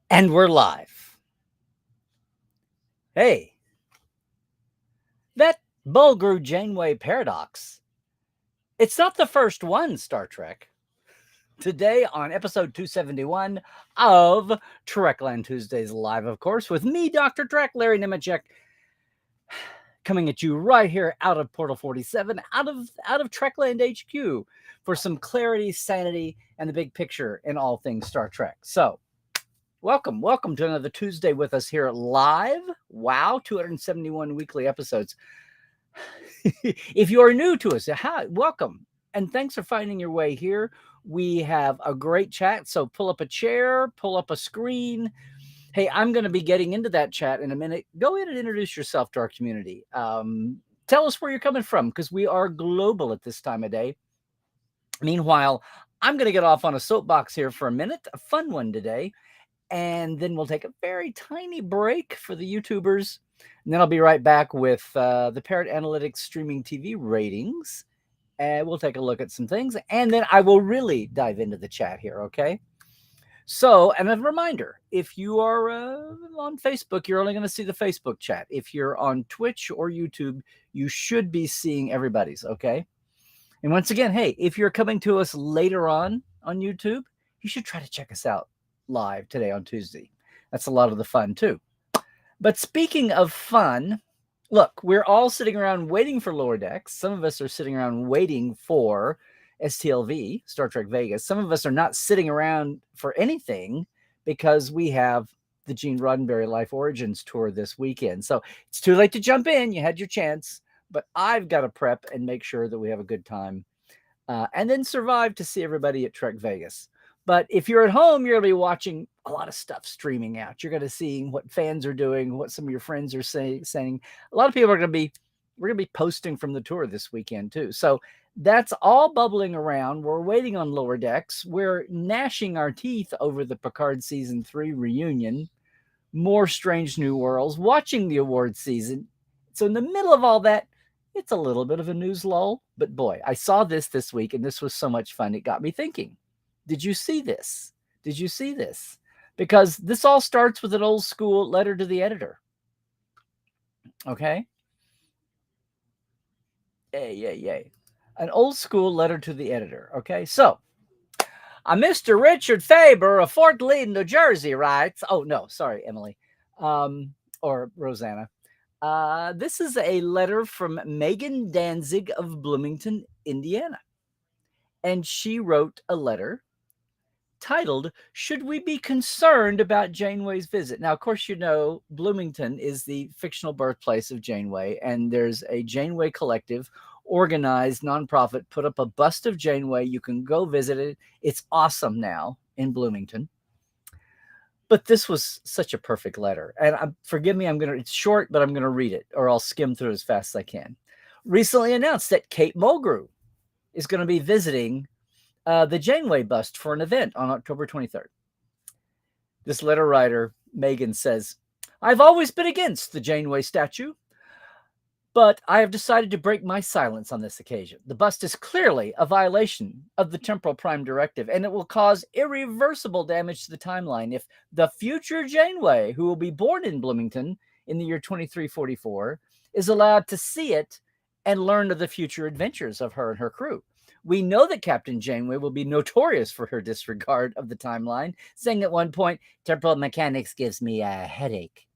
And we're live. Hey, that Mulgrew Janeway paradox. It's not the first one, Star Trek. Today on episode 271 of Trekland Tuesdays Live, of course, with me, Dr. Trek, Larry Nemeczek, coming at you right here out of Portal 47, out of Trekland HQ for some clarity, sanity, and the big picture in all things Star Trek. So, welcome to another Tuesday with us here live. Wow, 271 weekly episodes. If you are new to us, hi, welcome. And thanks for finding your way here. We have a great chat. So pull up a chair, pull up a screen. Hey, I'm going to be getting into that chat in a minute. Go ahead and introduce yourself to our community. Tell us where you're coming from, because we are global at this time of day. Meanwhile, I'm going to get off on a soapbox here for a minute, a fun one today. And then we'll take a very tiny break for the YouTubers. And then I'll be right back with the Parrot Analytics streaming TV ratings. And we'll take a look at some things. And then I will really dive into the chat here, okay? So, and a reminder, if you are on Facebook, you're only going to see the Facebook chat. If you're on Twitch or YouTube, you should be seeing everybody's, okay? And once again, hey, if you're coming to us later on YouTube, you should try to check us out live today on Tuesday. That's a lot of the fun too. But speaking of fun, look, we're all sitting around waiting for Lower Decks. Some of us are sitting around waiting for STLV, Star Trek Vegas. Some of us are not sitting around for anything because we have the Gene Roddenberry Life Origins tour this weekend. So it's too late to jump in. You had your chance, but I've got to prep and make sure that we have a good time and then survive to see everybody at Trek Vegas. But if you're at home, you're going to be watching a lot of stuff streaming out. You're going to see what fans are doing, what some of your friends are saying. A lot of people are going to be, we're going to be posting from the tour this weekend too. So that's all bubbling around. We're waiting on Lower Decks. We're gnashing our teeth over the Picard Season 3 reunion, more Strange New Worlds, watching the award season. So in the middle of all that, it's a little bit of a news lull. But boy, I saw this week, and this was so much fun. It got me thinking. Did you see this? Did you see this? Because this all starts with an old school letter to the editor. Okay? Yay. An old school letter to the editor. Okay? So, Mr. Richard Faber of Fort Lee, New Jersey writes, oh, no, sorry, Emily, or Rosanna. This is a letter from Megan Danzig of Bloomington, Indiana. And she wrote a letter titled, Should We Be Concerned About Janeway's Visit? Now, of course, you know, Bloomington is the fictional birthplace of Janeway, and there's a Janeway collective, organized nonprofit, put up a bust of Janeway. You can go visit it. It's awesome now in Bloomington. But this was such a perfect letter. And forgive me, it's short, but I'm going to read it, or I'll skim through it as fast as I can. Recently announced that Kate Mullgrew is going to be visiting the Janeway bust for an event on October 23rd. This letter writer, Megan, says, I've always been against the Janeway statue, but I have decided to break my silence on this occasion. The bust is clearly a violation of the Temporal Prime Directive, and it will cause irreversible damage to the timeline if the future Janeway, who will be born in Bloomington in the year 2344, is allowed to see it and learn of the future adventures of her and her crew. We know that Captain Janeway will be notorious for her disregard of the timeline, saying at one point, temporal mechanics gives me a headache.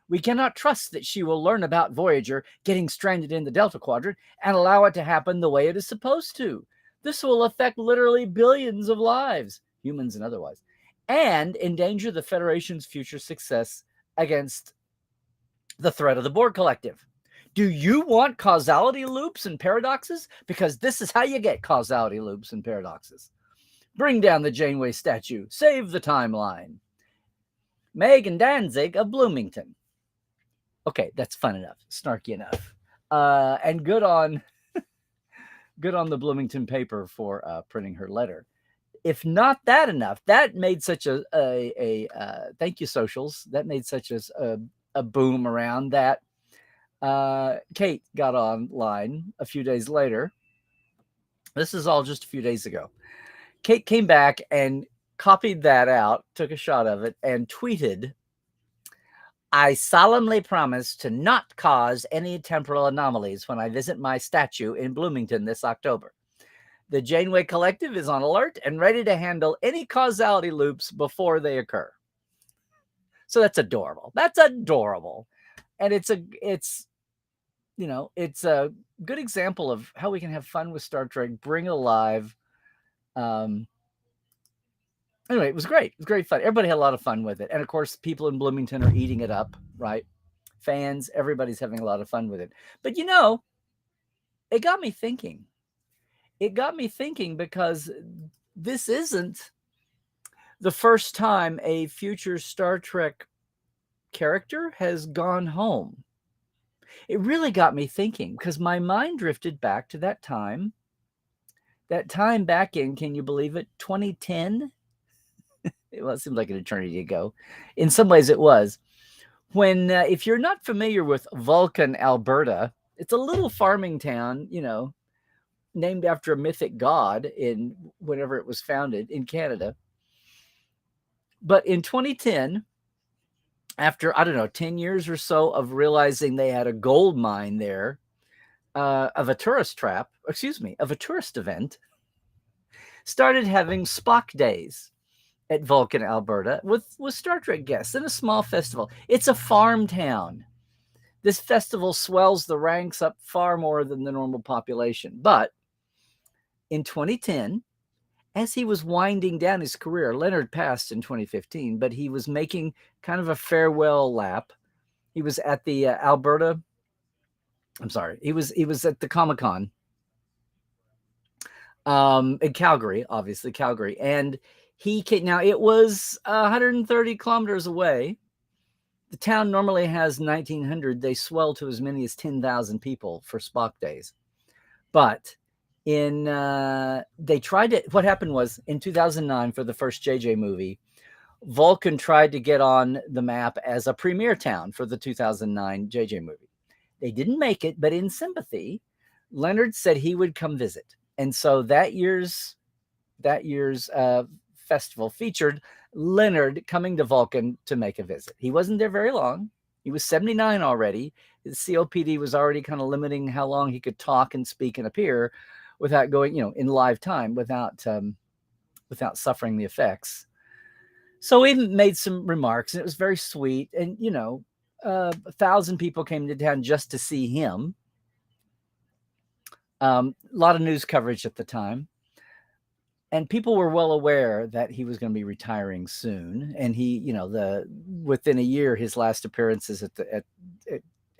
We cannot trust that she will learn about Voyager getting stranded in the Delta Quadrant and allow it to happen the way it is supposed to. This will affect literally billions of lives, humans and otherwise, and endanger the Federation's future success against the threat of the Borg Collective. Do you want causality loops and paradoxes? Because this is how you get causality loops and paradoxes. Bring down the Janeway statue. Save the timeline. Megan Danzig of Bloomington. Okay, that's fun enough. Snarky enough. And good on the Bloomington paper for printing her letter. If not that enough, that made such a thank you, socials. That made such a boom around that Kate got online a few days later. This is all just a few days ago. Kate came back and copied that out, took a shot of it, and tweeted, "I solemnly promise to not cause any temporal anomalies when I visit my statue in Bloomington this October. The Janeway Collective is on alert and ready to handle any causality loops before they occur." So that's adorable. That's adorable. And it's a good example of how we can have fun with Star Trek, bring it alive. Anyway, it was great. It was great fun. Everybody had a lot of fun with it. And of course, people in Bloomington are eating it up, right? Fans, everybody's having a lot of fun with it. But it got me thinking. It got me thinking because this isn't the first time a future Star Trek character has gone home. It really got me thinking because my mind drifted back to that time back in, can you believe it, 2010? It seemed like an eternity ago. In some ways it was. When, if you're not familiar with Vulcan, Alberta, it's a little farming town, named after a mythic god in whenever it was founded in Canada. But in 2010, after, 10 years or so of realizing they had a gold mine there, of a tourist event, started having Spock days at Vulcan, Alberta, with Star Trek guests in a small festival. It's a farm town. This festival swells the ranks up far more than the normal population. But in 2010, as he was winding down his career, Leonard passed in 2015, but he was making kind of a farewell lap. He was at the he was at the Comic-Con in Calgary, obviously Calgary. And now it was 130 kilometers away. The town normally has 1,900. They swell to as many as 10,000 people for Spock days. But what happened was in 2009 for the first JJ movie, Vulcan tried to get on the map as a premiere town for the 2009 JJ movie. They didn't make it, but in sympathy, Leonard said he would come visit. And so that year's festival featured Leonard coming to Vulcan to make a visit. He wasn't there very long. He was 79 already. His COPD was already kind of limiting how long he could talk and speak and appear without going, in live time, without suffering the effects. So he made some remarks, and it was very sweet. And, 1,000 people came to town just to see him. A lot of news coverage at the time. And people were well aware that he was going to be retiring soon. And he, within a year, his last appearances at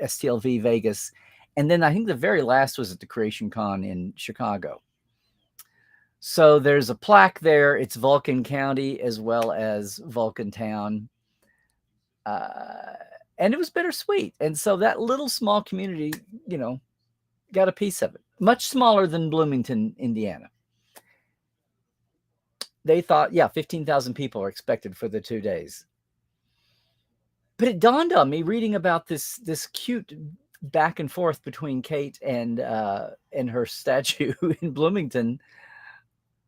STLV Vegas. And then I think the very last was at the Creation Con in Chicago. So there's a plaque there. It's Vulcan County as well as Vulcan Town. And it was bittersweet. And so that little small community, got a piece of it. Much smaller than Bloomington, Indiana. They thought, 15,000 people are expected for the 2 days. But it dawned on me reading about this cute back and forth between Kate and her statue in Bloomington.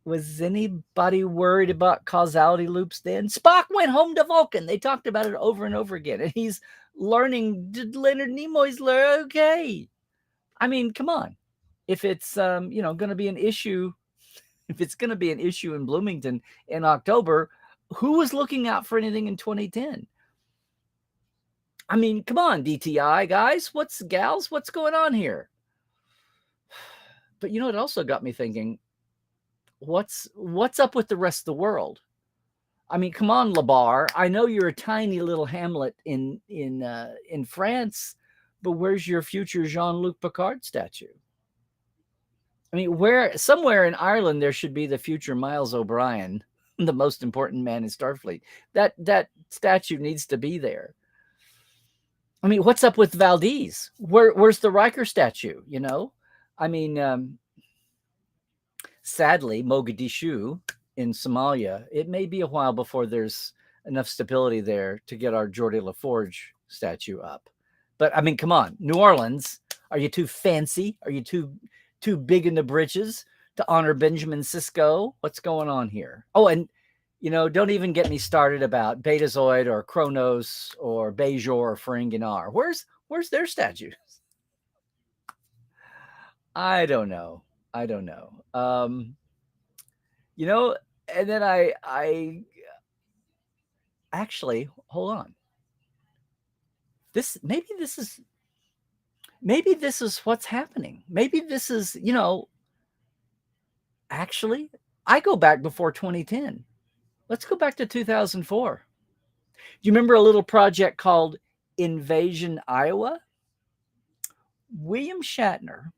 Was anybody worried about causality loops then? Spock went home to Vulcan. They talked about it over and over again. And he's learning, did Leonard Nimoy's learn? Okay. I mean, come on. If it's, going to be an issue, if it's going to be an issue in Bloomington in October, who was looking out for anything in 2010? I mean, come on, DTI guys, gals, what's going on here? But it also got me thinking, what's up with the rest of the world? I mean, come on, Labar. I know you're a tiny little hamlet in France, but where's your future Jean-Luc Picard statue? I mean, somewhere in Ireland there should be the future Miles O'Brien, the most important man in Starfleet. That statue needs to be there. I mean, what's up with Valdez? Where's the Riker statue? I mean, sadly, Mogadishu in Somalia, it may be a while before there's enough stability there to get our Geordie LaForge statue up. But I mean, come on, New Orleans, are you too fancy? Are you too big in the britches to honor Benjamin Sisko? What's going on here? Oh, and don't even get me started about Betazoid or Kronos or Bajor or Ferenginar. Where's their statues? I don't know. And then I actually, hold on. Maybe this is what's happening. Maybe this is, actually, I go back before 2010. Let's go back to 2004. Do you remember a little project called Invasion Iowa? William Shatner,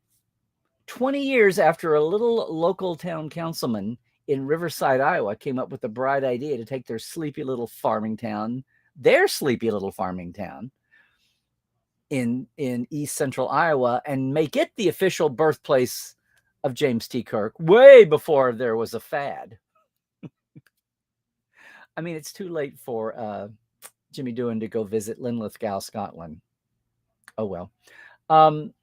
20 years after a little local town councilman in Riverside, Iowa, came up with the bright idea to take their sleepy little farming town in East Central Iowa and make it the official birthplace of James T. Kirk, way before there was a fad. I mean, it's too late for Jimmy Doohan to go visit Linlithgow, Scotland. Oh, well. And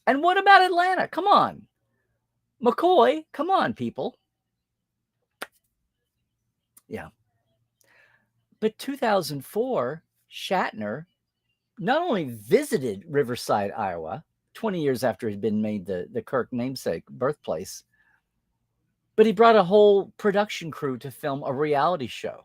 what about Atlanta? Come on. McCoy, come on, people. Yeah. But 2004, Shatner not only visited Riverside, Iowa, 20 years after he'd been made the Kirk namesake birthplace, but he brought a whole production crew to film a reality show,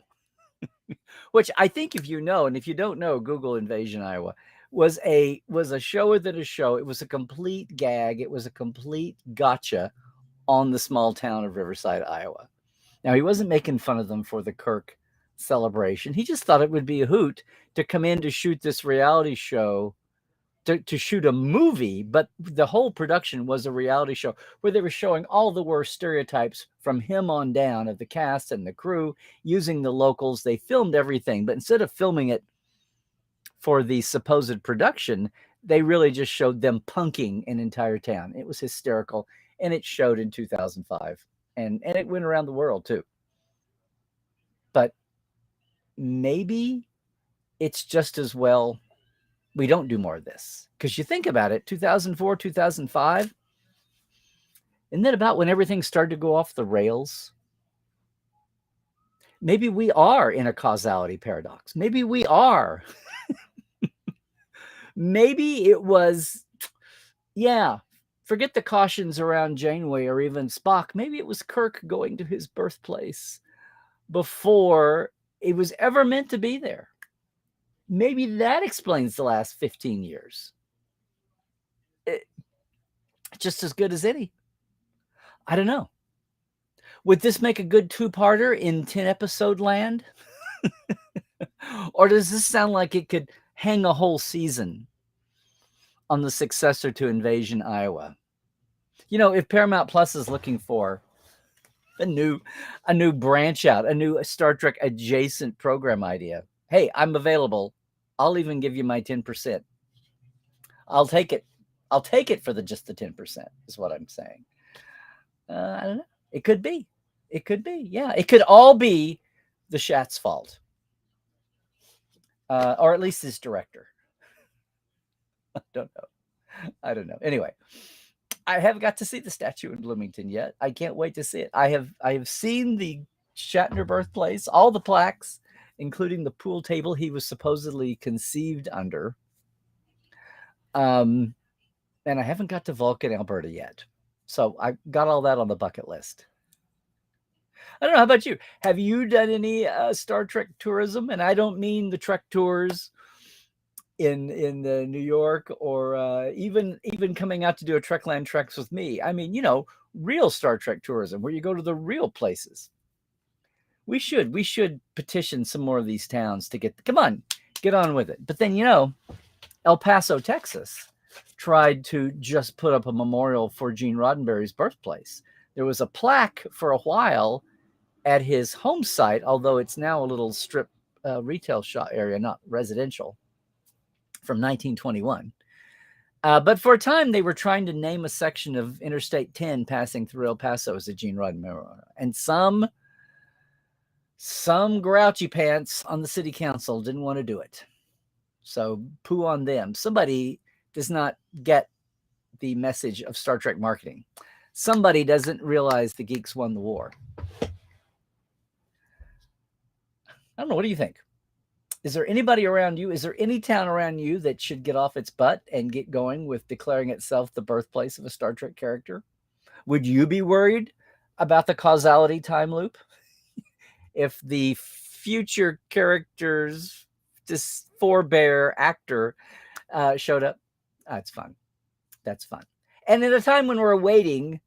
which I think if you know, and if you don't know, Google Invasion Iowa, was a show within a show. It was a complete gag. It was a complete gotcha on the small town of Riverside, Iowa. Now, he wasn't making fun of them for the Kirk celebration. He just thought it would be a hoot to come in to shoot this reality show, to shoot a movie, but the whole production was a reality show where they were showing all the worst stereotypes from him on down of the cast and the crew, using the locals. They filmed everything, but instead of filming it for the supposed production, they really just showed them punking an entire town. It was hysterical, and it showed in 2005, and it went around the world too. But maybe it's just as well we don't do more of this, because you think about it, 2004, 2005, isn't that about when everything started to go off the rails? Maybe we are in a causality paradox. Maybe we are. Maybe it was, forget the cautions around Janeway or even Spock. Maybe it was Kirk going to his birthplace before it was ever meant to be there. Maybe that explains the last 15 years. Just as good as any. I don't know. Would this make a good two-parter in 10-episode land? Or does this sound like it could hang a whole season on the successor to Invasion Iowa? If Paramount Plus is looking for a new branch out, a new Star Trek adjacent program idea, hey, I'm available. I'll even give you my 10%. I'll take it. I'll take it for just the 10%, is what I'm saying. I don't know. It could be. Yeah. It could all be the Shat's fault. Or at least his director. I don't know. Anyway, I haven't got to see the statue in Bloomington yet. I can't wait to see it. I have seen the Shatner birthplace, all the plaques, including the pool table he was supposedly conceived under. And I haven't got to Vulcan, Alberta yet. So I got all that on the bucket list. I don't know. How about you? Have you done any Star Trek tourism? And I don't mean the Trek tours in New York, or even coming out to do a Trekland Treks with me. I mean, real Star Trek tourism where you go to the real places. We should petition some more of these towns to get on with it. But then, El Paso, Texas tried to just put up a memorial for Gene Roddenberry's birthplace. There was a plaque for a while at his home site, although it's now a little strip retail shop area, not residential, from 1921. But for a time, they were trying to name a section of Interstate 10 passing through El Paso as a Gene Roddenberry. And some grouchy pants on the city council didn't want to do it. So poo on them. Somebody does not get the message of Star Trek marketing. Somebody doesn't realize the geeks won the war. I don't know. What do you think? Is there anybody around you? Is there any town around you that should get off its butt and get going with declaring itself the birthplace of a Star Trek character? Would you be worried about the causality time loop if the future character's this forebear actor showed up? That's fun. That's fun. And at a time when we're waiting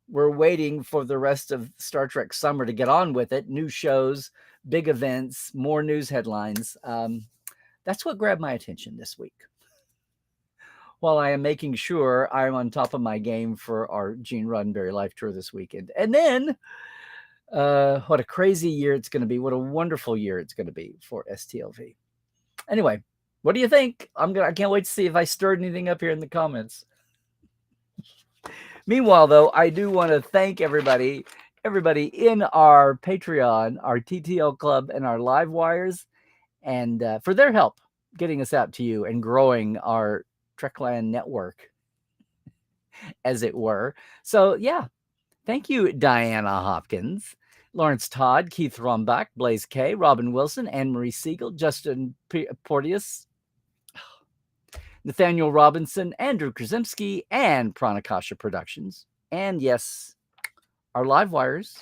for the rest of Star Trek summer to get on with it, new shows, big events, more news headlines. That's what grabbed my attention this week. While I am making sure I'm on top of my game for our Gene Roddenberry life tour this weekend. And then what a crazy year it's going to be. What a wonderful year it's going to be for STLV. Anyway, what do you think? I can't wait to see if I stirred anything up here in the comments. Meanwhile, though, I do want to thank everybody in our Patreon, our TTL Club, and our Live Wires, and for their help getting us out to you and growing our Trekland network, as it were. So, yeah, thank you, Diana Hopkins, Lawrence Todd, Keith Rombach, Blaze K, Robin Wilson, Anne-Marie Siegel, Justin Porteous, Nathaniel Robinson, Andrew Krasimski, and Pranakasha Productions. And yes, our Live Wires,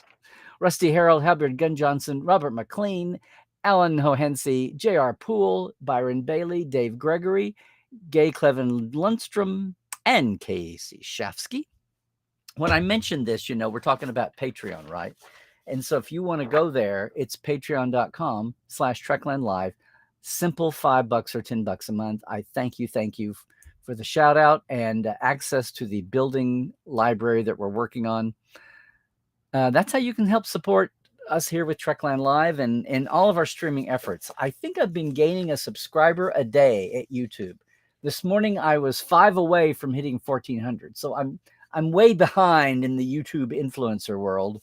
Rusty Harold, Halbert Gunn Johnson, Robert McLean, Alan Hohensi, J.R. Poole, Byron Bailey, Dave Gregory, Gay Clevin Lundstrom, and Casey Shafsky. When I mentioned this, we're talking about Patreon, right? And so if you want to go there, it's patreon.com/Trekland Live. Simple $5 or $10 a month. I thank you for the shout out and access to the building library that we're working on. That's how you can help support us here with Trekland Live and all of our streaming efforts. I think I've been gaining a subscriber a day at YouTube. This morning I was 5 away from hitting 1,400. So I'm way behind in the YouTube influencer world,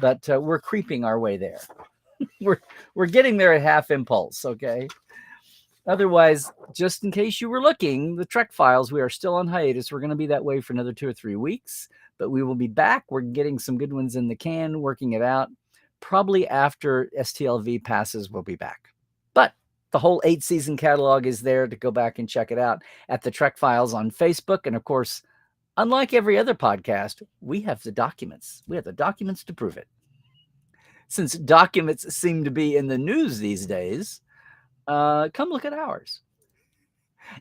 but we're creeping our way there. We're getting there at half impulse, okay? Otherwise, just in case you were looking, the Trek Files, we are still on hiatus. We're going to be that way for another 2 or 3 weeks, but we will be back. We're getting some good ones in the can, working it out. Probably after STLV passes, we'll be back. But the whole 8-season catalog is there to go back and check it out at the Trek Files on Facebook. And of course, unlike every other podcast, we have the documents. We have the documents to prove it. Since documents seem to be in the news these days, come look at ours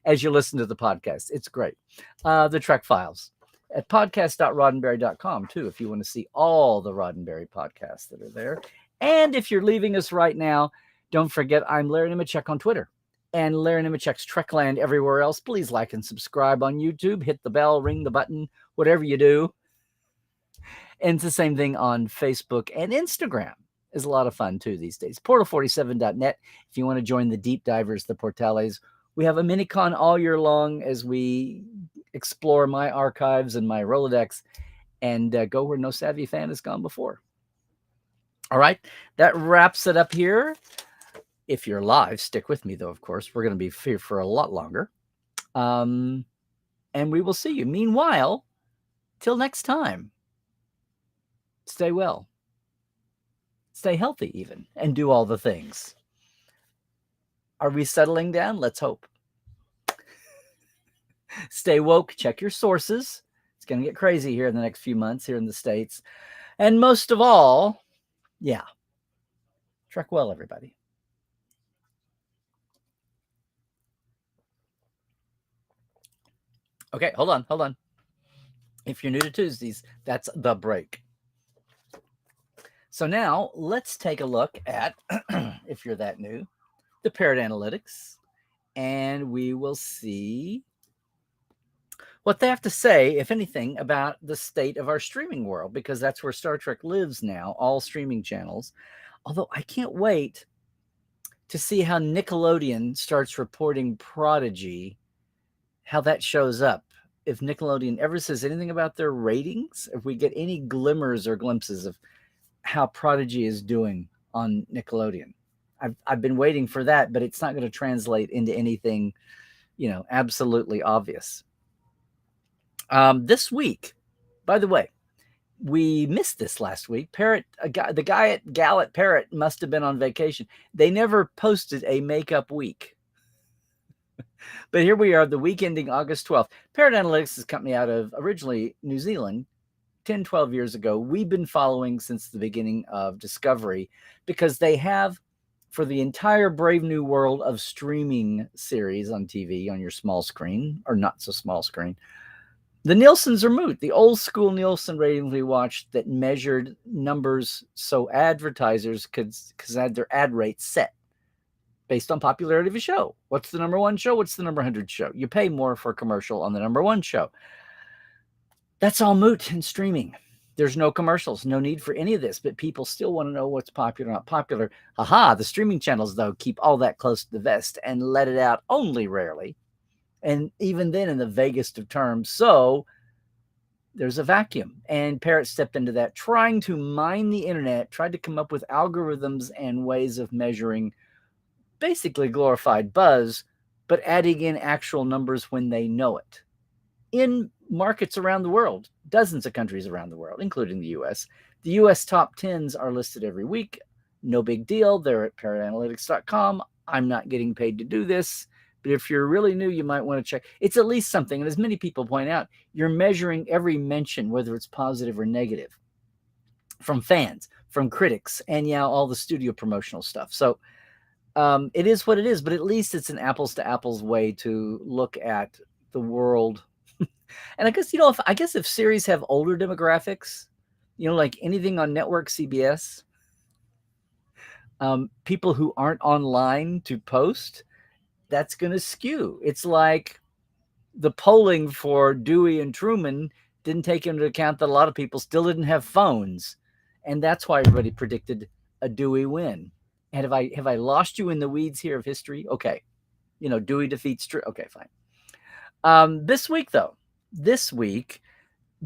as you listen to the podcast. It's great. The Trek Files at podcast.roddenberry.com, too, if you want to see all the Roddenberry podcasts that are there. And if you're leaving us right now, don't forget I'm Larry Nemechek on Twitter and Larry Nemechek's Trekland everywhere else. Please like and subscribe on YouTube. Hit the bell, ring the button, whatever you do. And it's the same thing on Facebook and Instagram. Is a lot of fun, too, these days. Portal47.net if you want to join the deep divers, the Portales. We have a mini-con all year long as we explore my archives and my Rolodex and go where no savvy fan has gone before. All right, that wraps it up here. If you're live, stick with me, though, of course. We're going to be here for a lot longer. And we will see you. Meanwhile, till next time, stay well. Stay healthy, even, and do all the things. Are we settling down? Let's hope. Stay woke. Check your sources. It's going to get crazy here in the next few months here in the States. And most of all, trek well, everybody. Okay, hold on. If you're new to Tuesdays, that's the break. So now let's take a look at, if you're that new, the Parrot Analytics, and we will see what they have to say, if anything, about the state of our streaming world, because that's where Star Trek lives now, all streaming channels. Although I can't wait to see how Nickelodeon starts reporting Prodigy, how that shows up. If Nickelodeon ever says anything about their ratings, if we get any glimmers or glimpses of how Prodigy is doing on Nickelodeon. I've been waiting for that, but it's not going to translate into anything, absolutely obvious. This week, by the way, we missed this last week. The guy at Gallet Parrot must have been on vacation. They never posted a makeup week. But here we are, the week ending August 12th. Parrot Analytics is a company out of originally New Zealand. 10, 12 years ago, we've been following since the beginning of Discovery because they have, for the entire brave new world of streaming series on TV, on your small screen, or not so small screen, the Nielsen's are moot. The old school Nielsen rating we watched that measured numbers so advertisers could have their ad rates set based on popularity of a show. What's the number one show? What's the number 100 show? You pay more for a commercial on the number one show. That's all moot in streaming. There's no commercials, no need for any of this, but people still want to know what's popular, not popular. Aha, the streaming channels, though, keep all that close to the vest and let it out only rarely. And even then in the vaguest of terms. So there's a vacuum. And Parrot stepped into that, trying to mine the internet, tried to come up with algorithms and ways of measuring basically glorified buzz, but adding in actual numbers when they know it. In markets around the world, dozens of countries around the world, including the US. The US top 10s are listed every week. No big deal. They're at parrotanalytics.com. I'm not getting paid to do this, but if you're really new, you might want to check. It's at least something. And as many people point out, you're measuring every mention, whether it's positive or negative, from fans, from critics, and all the studio promotional stuff. So it is what it is, but at least it's an apples to apples way to look at the world. And I guess, if series have older demographics, like anything on network CBS, people who aren't online to post, that's going to skew. It's like the polling for Dewey and Truman didn't take into account that a lot of people still didn't have phones. And that's why everybody predicted a Dewey win. And have I lost you in the weeds here of history? Okay. Dewey defeats okay, fine. This week,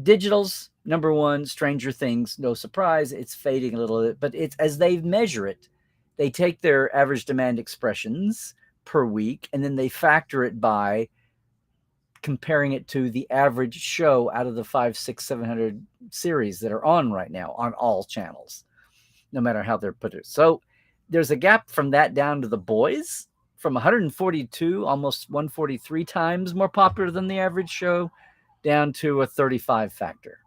digital's number one, Stranger Things, no surprise. It's fading a little bit, but it's as they measure it, they take their average demand expressions per week, and then they factor it by comparing it to the average show out of the 500, 600, 700 series that are on right now on all channels, no matter how they're put. So there's a gap from that down to The Boys, from 142, almost 143 times more popular than the average show, down to a 35 factor.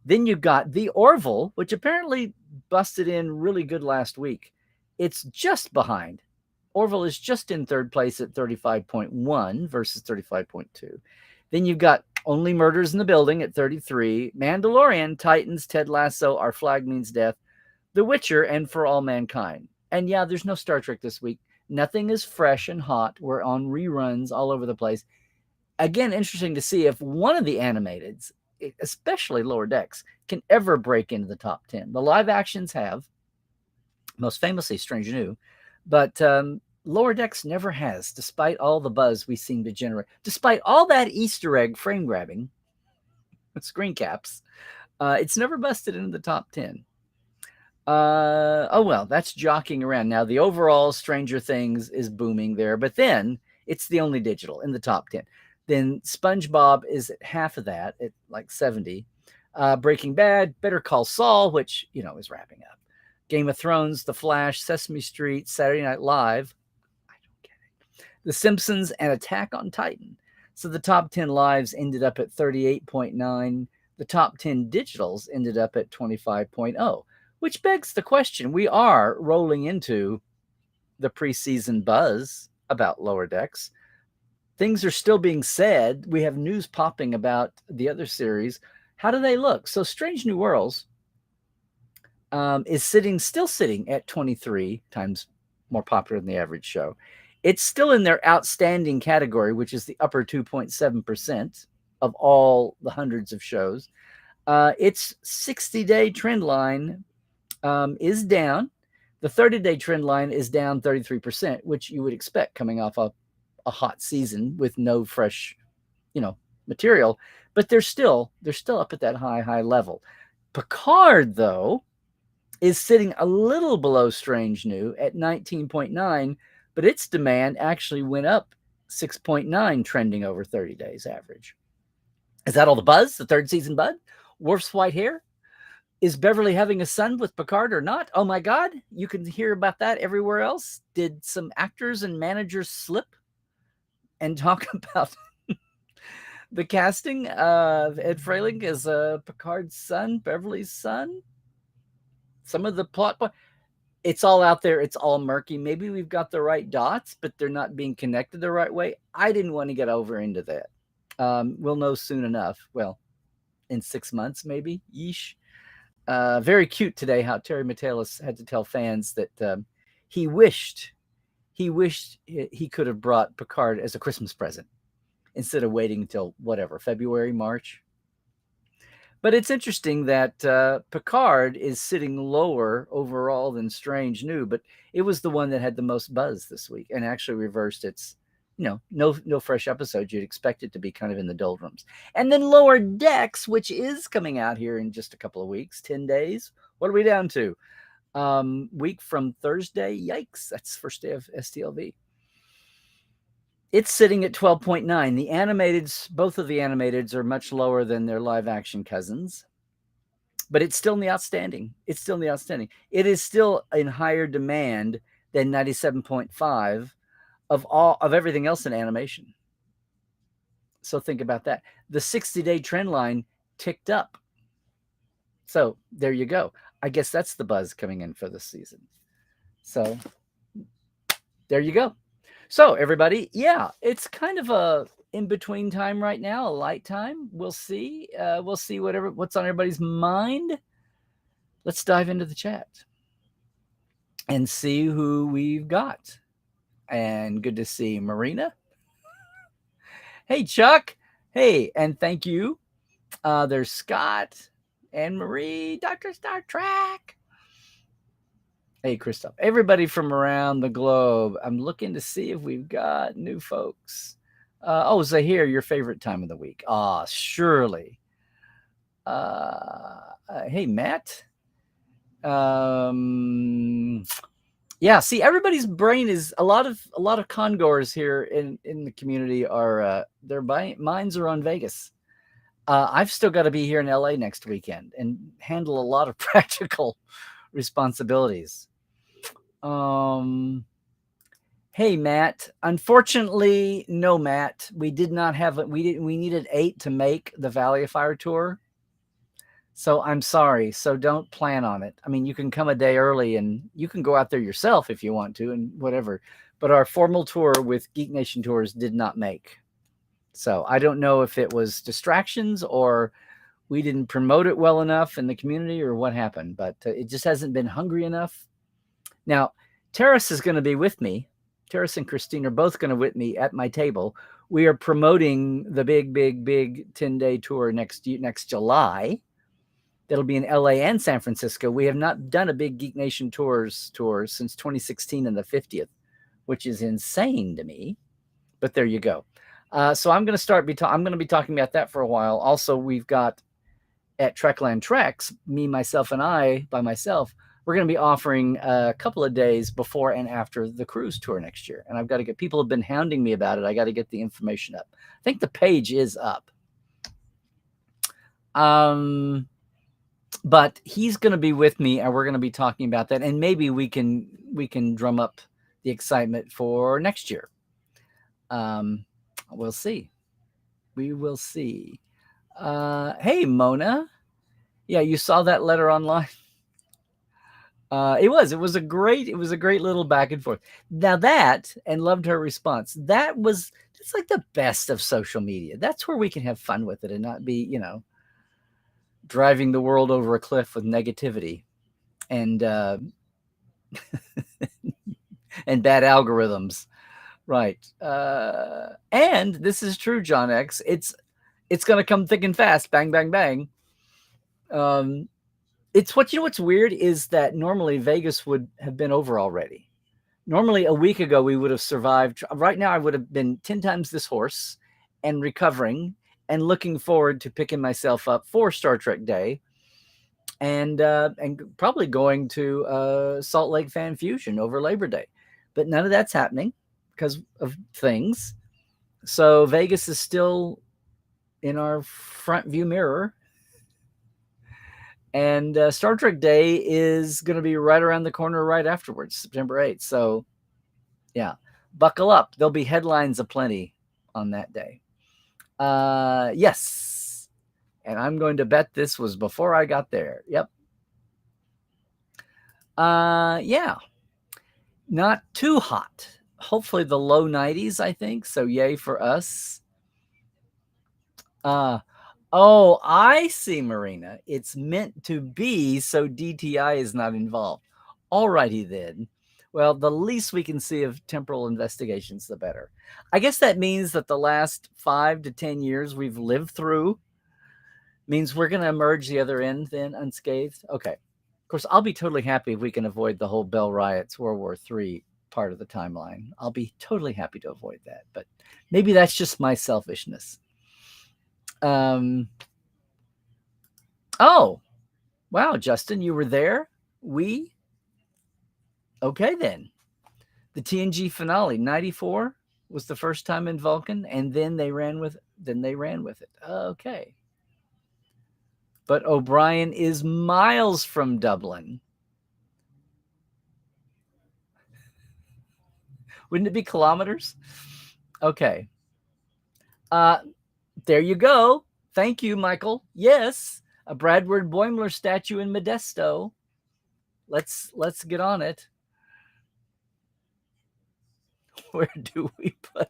Then you've got The Orville, which apparently busted in really good last week. It's just behind. Orville is just in third place at 35.1 versus 35.2. Then you've got Only Murders in the Building at 33. Mandalorian, Titans, Ted Lasso, Our Flag Means Death, The Witcher, and For All Mankind. And there's no Star Trek this week. Nothing is fresh and hot. We're on reruns all over the place. Again, interesting to see if one of the animateds, especially Lower Decks, can ever break into the top 10. The live actions have, most famously Strange New, but Lower Decks never has, despite all the buzz we seem to generate, despite all that Easter egg frame grabbing, screen caps, it's never busted into the top 10. That's jockeying around. Now, the overall Stranger Things is booming there, but then it's the only digital in the top 10. Then SpongeBob is at half of that, at like 70. Breaking Bad, Better Call Saul, which, is wrapping up. Game of Thrones, The Flash, Sesame Street, Saturday Night Live. I don't get it. The Simpsons and Attack on Titan. So the top 10 lives ended up at 38.9. The top 10 digitals ended up at 25.0, which begs the question. We are rolling into the preseason buzz about Lower Decks. Things are still being said. We have news popping about the other series. How do they look? So Strange New Worlds is still sitting at 23 times more popular than the average show. It's still in their outstanding category, which is the upper 2.7% of all the hundreds of shows. Its 60-day trend line is down. The 30-day trend line is down 33%, which you would expect coming off a hot season with no fresh, material. But they're still up at that high level. Picard, though, is sitting a little below Strange New at 19.9, but its demand actually went up 6.9, trending over 30 days average. Is that all the buzz? The third season buzz? Worf's white hair? Is Beverly having a son with Picard or not? Oh my God, you can hear about that everywhere else. Did some actors and managers slip and talk about the casting of Ed Frayling as Picard's son, Beverly's son? Some of the plot, it's all out there. It's all murky. Maybe we've got the right dots, but they're not being connected the right way. I didn't want to get over into that. We'll know soon enough. Well, in 6 months, maybe. Yeesh. Very cute today how Terry Matalis had to tell fans that he wished he could have brought Picard as a Christmas present instead of waiting until whatever, February, March. But it's interesting that Picard is sitting lower overall than Strange New, but it was the one that had the most buzz this week and actually reversed its, no fresh episodes. You'd expect it to be kind of in the doldrums. And then Lower Decks, which is coming out here in just a couple of weeks, 10 days. What are we down to? Week from Thursday. Yikes. That's the first day of STLV. It's sitting at 12.9. The animateds, both of the animateds are much lower than their live action cousins, but it's still in the outstanding. It is still in higher demand than 97.5 of everything else in animation. So think about that. The 60-day trend line ticked up. So there you go. I guess that's the buzz coming in for this season. So there you go. So everybody, yeah, it's kind of a in-between time right now, a light time. We'll see. What's on everybody's mind. Let's dive into the chat and see who we've got. And good to see Marina. Hey, Chuck. Hey, and thank you. There's Scott and Marie, Dr. Star Trek. Hey, Christoph. Everybody from around the globe. I'm looking to see if we've got new folks. Zahir, your favorite time of the week. Surely. Hey, Matt. Yeah, see, everybody's brain is a lot of Congors here in the community are their minds are on Vegas. I've still got to be here in LA next weekend and handle a lot of practical responsibilities. Hey, Matt. Unfortunately, no, Matt. We did not have it. We needed 8 to make the Valley of Fire tour. So I'm sorry. So don't plan on it. I mean, you can come a day early and you can go out there yourself if you want to and whatever. But our formal tour with Geek Nation Tours did not make. So I don't know if it was distractions or we didn't promote it well enough in the community or what happened. But it just hasn't been hungry enough. Now, Terrace is going to be with me. Terrace and Christine are both going to with me at my table. We are promoting the big 10-day tour next July. That'll be in LA and San Francisco. We have not done a big Geek Nation tour since 2016 and the 50th, which is insane to me. But there you go. So I'm going to I'm going to be talking about that for a while. Also, we've got at Trekland Treks, me, myself, and I by myself. We're going to be offering a couple of days before and after the cruise tour next year. And I've got to get, people have been hounding me about it. I got to get the information up. I think the page is up. But he's going to be with me and we're going to be talking about that. And maybe we can drum up the excitement for next year. We'll see. We will see. Hey, Mona. Yeah, you saw that letter online. It was a great little back and forth. Now that, and loved her response. It's like the best of social media. That's where we can have fun with it and not be, driving the world over a cliff with negativity and and bad algorithms. Right. And this is true, John X. It's going to come thick and fast. Bang, bang, bang. What's weird is that normally Vegas would have been over already. Normally a week ago, we would have survived. Right now, I would have been 10 times this horse and recovering and looking forward to picking myself up for Star Trek Day and probably going to Salt Lake Fan Fusion over Labor Day. But none of that's happening because of things. So Vegas is still in our front view mirror. And Star Trek Day is going to be right around the corner right afterwards, September 8th. So, yeah, buckle up. There'll be headlines aplenty on that day. Yes. And I'm going to bet this was before I got there. Yep. Yeah. Not too hot. Hopefully the low 90s, I think. So, yay for us. Oh, I see, Marina. It's meant to be so DTI is not involved. All righty then. Well, the least we can see of temporal investigations, the better. I guess that means that the last 5 to 10 years we've lived through means we're going to emerge the other end then unscathed. Okay. Of course, I'll be totally happy if we can avoid the whole Bell riots, World War III part of the timeline. I'll be totally happy to avoid that. But maybe that's just my selfishness. Oh, wow, Justin, you were there? Okay then. The TNG finale, 94 was the first time in Vulcan, and then they ran with it. Okay. But O'Brien is miles from Dublin. Wouldn't it be kilometers? Okay. There you go. Thank you, Michael. Yes, a Bradward Boimler statue in Modesto. Let's get on it. Where do we put?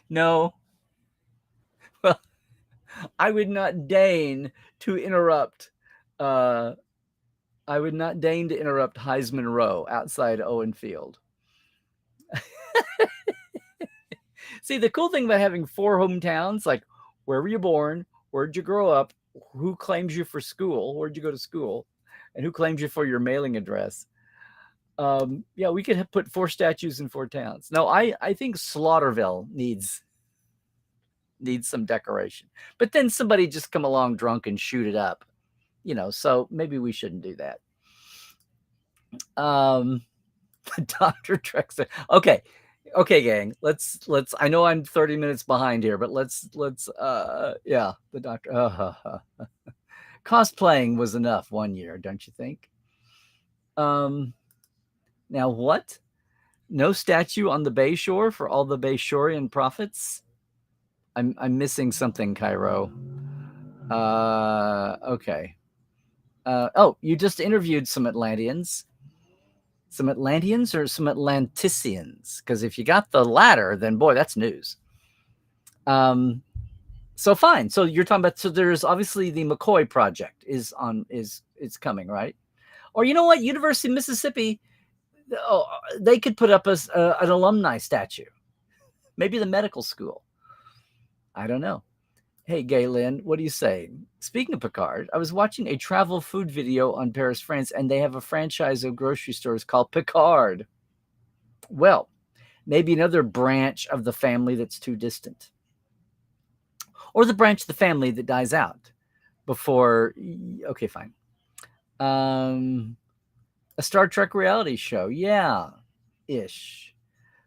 No. Well, I would not deign to interrupt. I would not deign to interrupt Heisman Row outside Owen Field. See, the cool thing about having 4 hometowns, like where were you born, where'd you grow up, who claims you for school, where'd you go to school, and who claims you for your mailing address. Yeah, we could put 4 statues in 4 towns. No, I think Slaughterville needs some decoration. But then somebody just come along drunk and shoot it up, so maybe we shouldn't do that. Dr. Trek said, okay, gang, let's I know I'm 30 minutes behind here, but let's yeah, the doctor cosplaying was enough one year, don't you think? Now what? No statue on the Bay Shore for all the Bayshorian prophets? I'm missing something, Cairo. Okay. Oh, you just interviewed some Atlanteans. Some Atlanteans or some Atlanticians? Because if you got the latter, then boy, that's news. So fine. So you're talking about, so there's obviously the McCoy project is coming, right? Or you know what? University of Mississippi, they could put up an alumni statue. Maybe the medical school. I don't know. Hey, Galen, what do you say? Speaking of Picard, I was watching a travel food video on Paris, France, and they have a franchise of grocery stores called Picard. Well, maybe another branch of the family that's too distant. Or the branch of the family that dies out before. Okay, fine. A Star Trek reality show. Yeah, ish.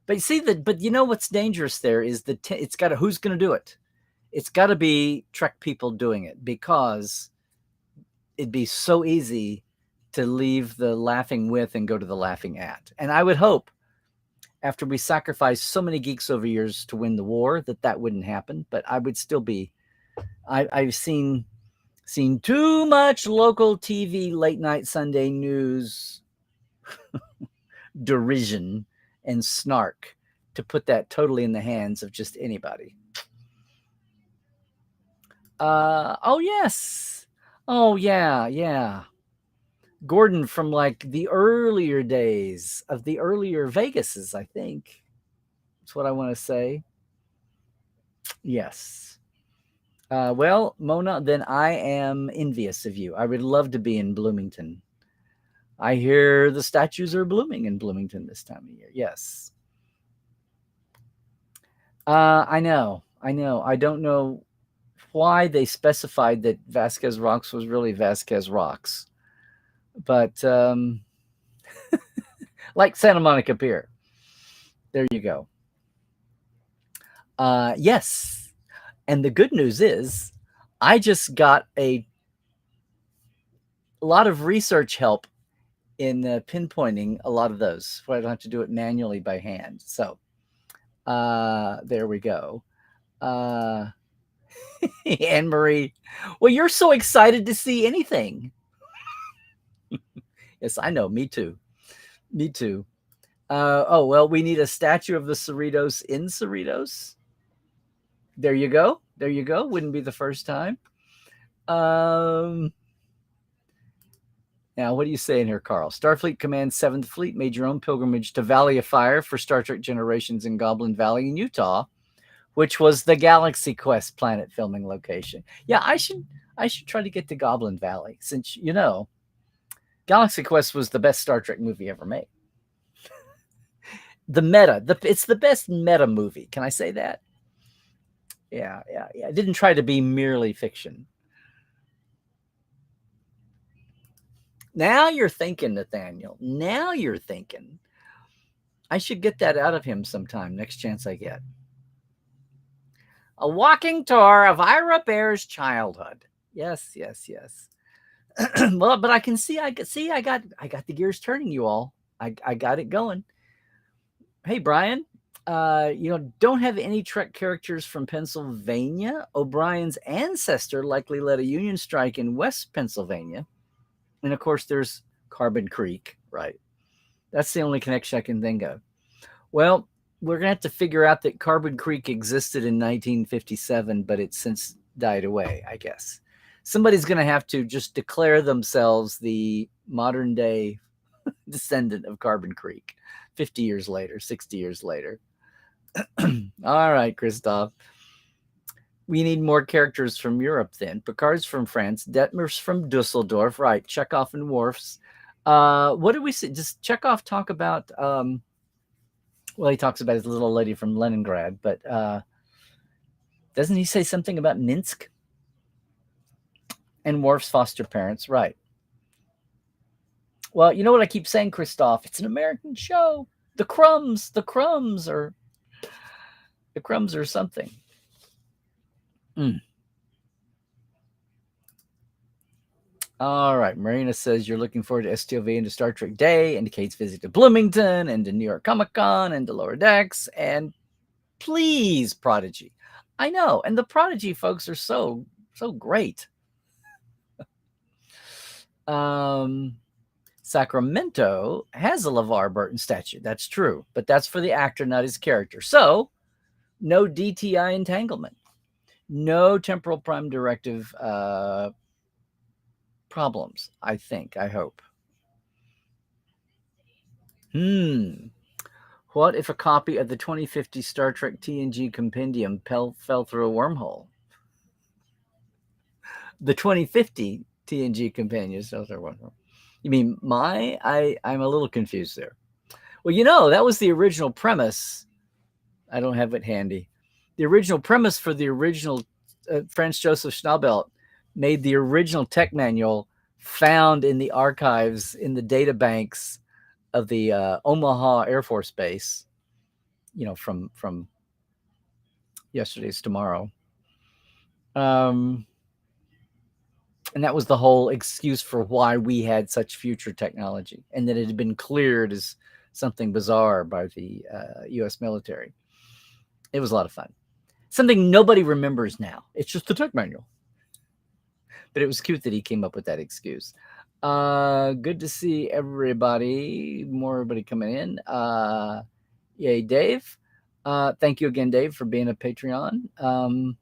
But see but you know what's dangerous there is it's got who's going to do it? It's got to be Trek people doing it, because it'd be so easy to leave the laughing with and go to the laughing at. And I would hope, after we sacrificed so many geeks over years to win the war, that wouldn't happen. But I would still be. I've seen too much local TV late night Sunday news derision and snark to put that totally in the hands of just anybody. Oh yes. Oh yeah. Gordon from like the earlier days of the earlier Vegases, I think. That's what I want to say. Yes. Well, Mona, then I am envious of you. I would love to be in Bloomington. I hear the statues are blooming in Bloomington this time of year. Yes. I know. I don't know why they specified that Vasquez Rocks was really Vasquez Rocks. But like Santa Monica Pier. There you go. Yes. And the good news is I just got a lot of research help in pinpointing a lot of those, so I don't have to do it manually by hand. So there we go. Anne Marie, well, you're so excited to see anything. Yes, I know. Me too. Me too. Oh, well, we need a statue of the Cerritos in Cerritos. There you go. There you go. Wouldn't be the first time. Now, what are you saying here, Carl? Starfleet Command 7th Fleet made your own pilgrimage to Valley of Fire for Star Trek Generations in Goblin Valley in Utah, which was the Galaxy Quest planet filming location. Yeah, I should try to get to Goblin Valley, since, you know, Galaxy Quest was the best Star Trek movie ever made. It's the best meta movie. Can I say that? Yeah. It didn't try to be merely fiction. Now you're thinking, Nathaniel. Now you're thinking. I should get that out of him sometime, next chance I get. A walking tour of Ira Bear's childhood. Yes. Well, but I can see, I got the gears turning, you all. I got it going. Hey, Brian, don't have any Trek characters from Pennsylvania. O'Brien's ancestor likely led a Union strike in West Pennsylvania. And of course, there's Carbon Creek, right? That's the only connection I can think of. Well, we're going to have to figure out that Carbon Creek existed in 1957, but it's since died away, I guess. Somebody's going to have to just declare themselves the modern day descendant of Carbon Creek 50 years later, 60 years later. All right, Christoph. We need more characters from Europe then. Picard's from France. Detmer's from Dusseldorf. Right. Chekhov and Worf's. What did we say? Does Chekhov talk about... well, he talks about his little lady from Leningrad, but doesn't he say something about Minsk? And Worf's foster parents. Right. Well, you know what I keep saying, Christoph? It's an American show. The crumbs are something. All right. Marina says you're looking forward to STOV and to Star Trek Day, and to Kate's visit to Bloomington, and to New York Comic Con, and to Lower Decks, and please, Prodigy. I know, and the Prodigy folks are so great. Sacramento has a LeVar Burton statue. That's true, but that's for the actor, not his character. So, no DTI entanglement, no Temporal Prime Directive problems. I hope. What if a copy of the 2050 Star Trek TNG compendium fell through a wormhole? The 2050 TNG compendium fell through a wormhole. You mean I'm a little confused there. Well, that was the original premise. I don't have it handy. The original premise for the original Franz Joseph Schnabel made the original tech manual found in the archives in the data banks of the Omaha Air Force Base, from Yesterday's Tomorrow. And that was the whole excuse for why we had such future technology, and that it had been cleared as something bizarre by the U.S. military. It was a lot of fun. Something nobody remembers now. It's just the tech manual. But it was cute that he came up with that excuse. Good to see everybody. More everybody coming in. Yay, Dave. Thank you again, Dave, for being a Patreon.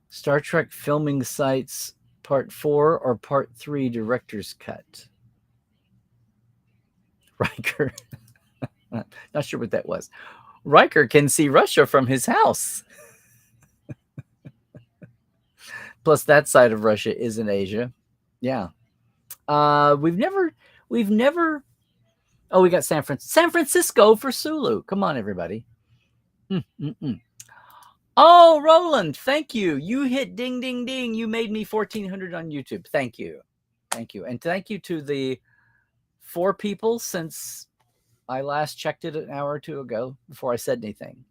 Star Trek filming sites, part 4 or part 3 director's cut? Riker. Not sure what that was. Riker can see Russia from his house. Plus, that side of Russia is in Asia. Yeah. We've never. Oh, we got San Francisco for Sulu. Come on, everybody. Oh, Roland, thank you. You hit ding, ding, ding. You made me 1,400 on YouTube. Thank you. And thank you to the 4 people since I last checked it an hour or 2 ago before I said anything.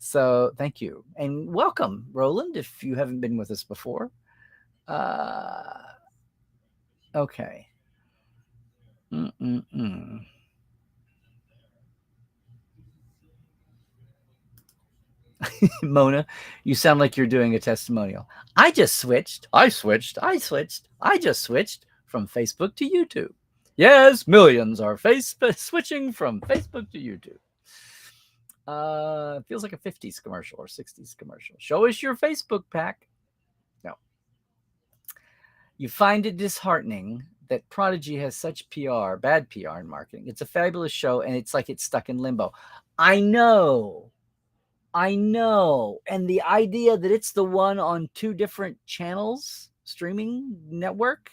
So thank you. And welcome, Roland, if you haven't been with us before. Okay. Mona, you sound like you're doing a testimonial. I just switched from Facebook to YouTube. Yes, millions are switching from Facebook to YouTube. Feels like a 50s commercial or 60s commercial. Show us your Facebook pack. No. You find it disheartening that Prodigy has such bad PR and marketing. It's a fabulous show, and it's like it's stuck in limbo. I know. And the idea that it's the one on 2 different channels, streaming network,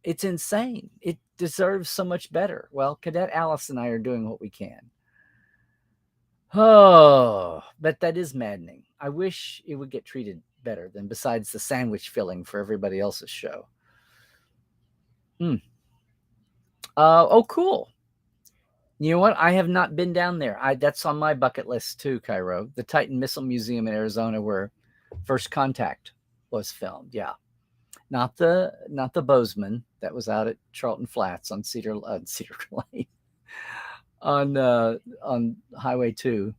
it's insane. It deserves so much better. Well, Cadet Alice and I are doing what we can. Oh, but that is maddening. I wish it would get treated better than besides the sandwich filling for everybody else's show. Oh, cool. You know what? I have not been down there. That's on my bucket list too, Cairo. The Titan Missile Museum in Arizona, where First Contact was filmed. Yeah, not the Bozeman that was out at Charlton Flats on Cedar Lane on Highway 2,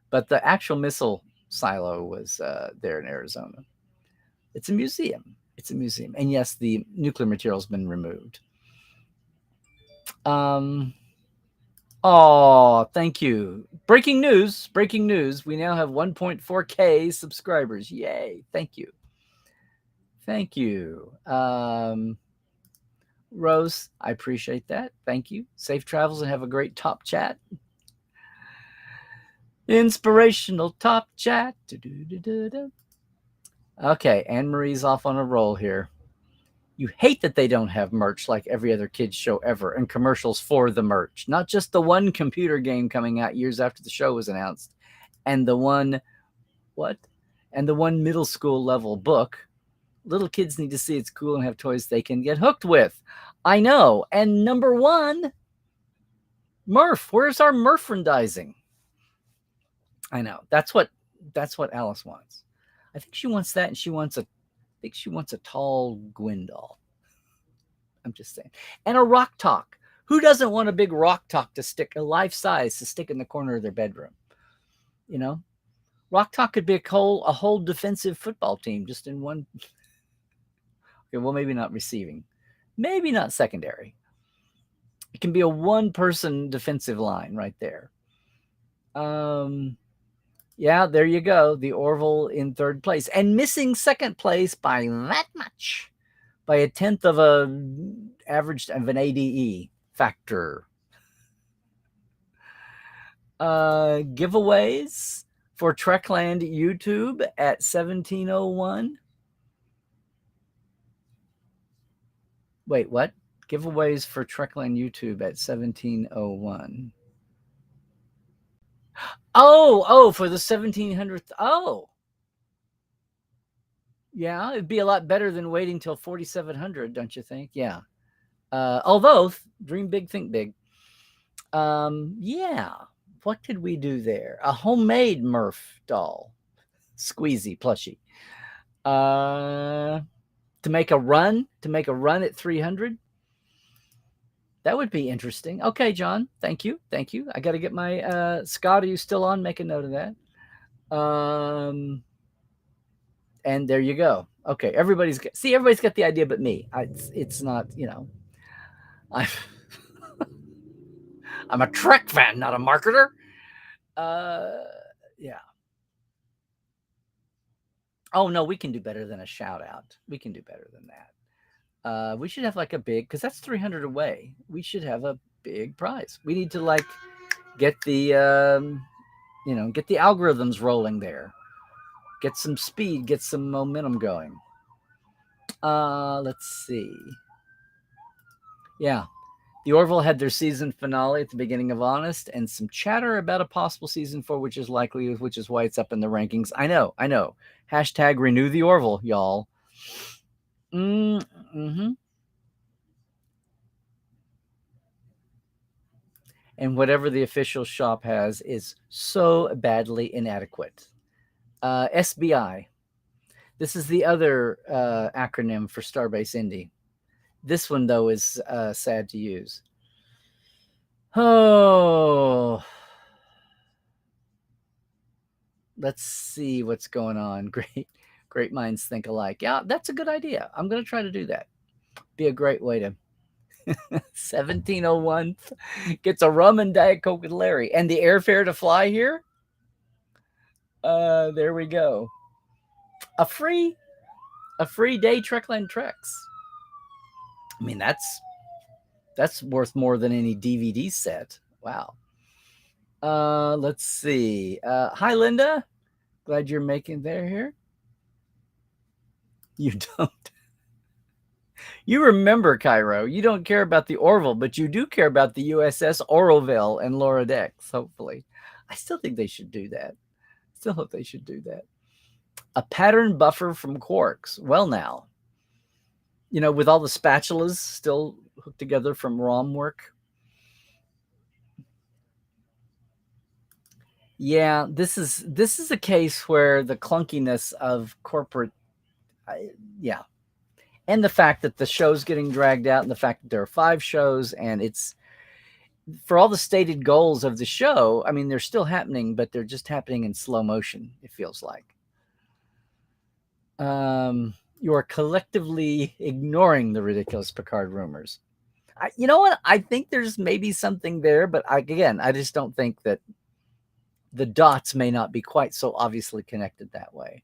but the actual missile silo was there in Arizona. It's a museum. And yes, the nuclear material's been removed. Oh, thank you. Breaking news. We now have 1.4K subscribers. Yay. Thank you. Rose, I appreciate that. Thank you. Safe travels and have a great top chat. Inspirational top chat. Okay, Anne-Marie's off on a roll here. You hate that they don't have merch like every other kids show ever and commercials for the merch. Not just the one computer game coming out years after the show was announced and the one middle school level book. Little kids need to see it's cool and have toys they can get hooked with. I know. And number 1, Murph. Where's our merchandising? I know. That's what Alice wants. I think she wants that, and she wants a tall Gwendol. I'm just saying. And a rock talk. Who doesn't want a big rock talk to stick, a life size, to stick in the corner of their bedroom? You know, rock talk could be a whole defensive football team just in one. Okay, well, maybe not receiving, maybe not secondary. It can be a one-person defensive line right there. Yeah, there you go. The Orville in 3rd place and missing 2nd place by that much, by a 1/10 of an average of an ADE factor. Giveaways for Trekland YouTube at 1701. Wait, what? Giveaways for Trekland YouTube at 1701. Oh, for the 1700th. Oh. Yeah, it'd be a lot better than waiting till 4700, don't you think? Yeah. Although, dream big, think big. Yeah. What did we do there? A homemade Murph doll. Squeezy plushie. To make a run at 300. That would be interesting. Okay, John. Thank you. I got to get my Scott. Are you still on? Make a note of that. And there you go. Okay, everybody's got the idea, but me. It's not. I'm a Trek fan, not a marketer. Yeah. Oh no, we can do better than a shout out. We can do better than that. We should have like a big, because that's 300 away. We should have a big prize. We need to like get the get the algorithms rolling there. Get some speed, get some momentum going. Let's see. Yeah. The Orville had their season finale at the beginning of Honest and some chatter about a possible season 4, which is likely, which is why it's up in the rankings. I know. Hashtag renew the Orville, y'all. And and whatever the official shop has is so badly inadequate. SBI. This is the other acronym for Starbase Indy. This one, though, is sad to use. Oh, let's see what's going on. Great minds think alike. Yeah, that's a good idea. I'm going to try to do that. Be a great way to 1701 gets a rum and Diet Coke with Larry. And the airfare to fly here? There we go. A free day Trekland Treks. I mean, that's worth more than any DVD set. Wow. Let's see. Hi, Linda. Glad you're making there here. You don't. You remember, Cairo. You don't care about the Orville, but you do care about the USS Oroville and Laura Dex, hopefully. I still think they should do that. Still hope they should do that. A pattern buffer from Quarks. Well, now, with all the spatulas still hooked together from ROM work. Yeah, this is a case where the clunkiness of corporate, yeah, and the fact that the show's getting dragged out, and the fact that there are 5 shows, and it's for all the stated goals of the show. I mean, they're still happening, but they're just happening in slow motion. It feels like. You are collectively ignoring the ridiculous Picard rumors. You know what? I think there's maybe something there, but I just don't think that the dots may not be quite so obviously connected that way.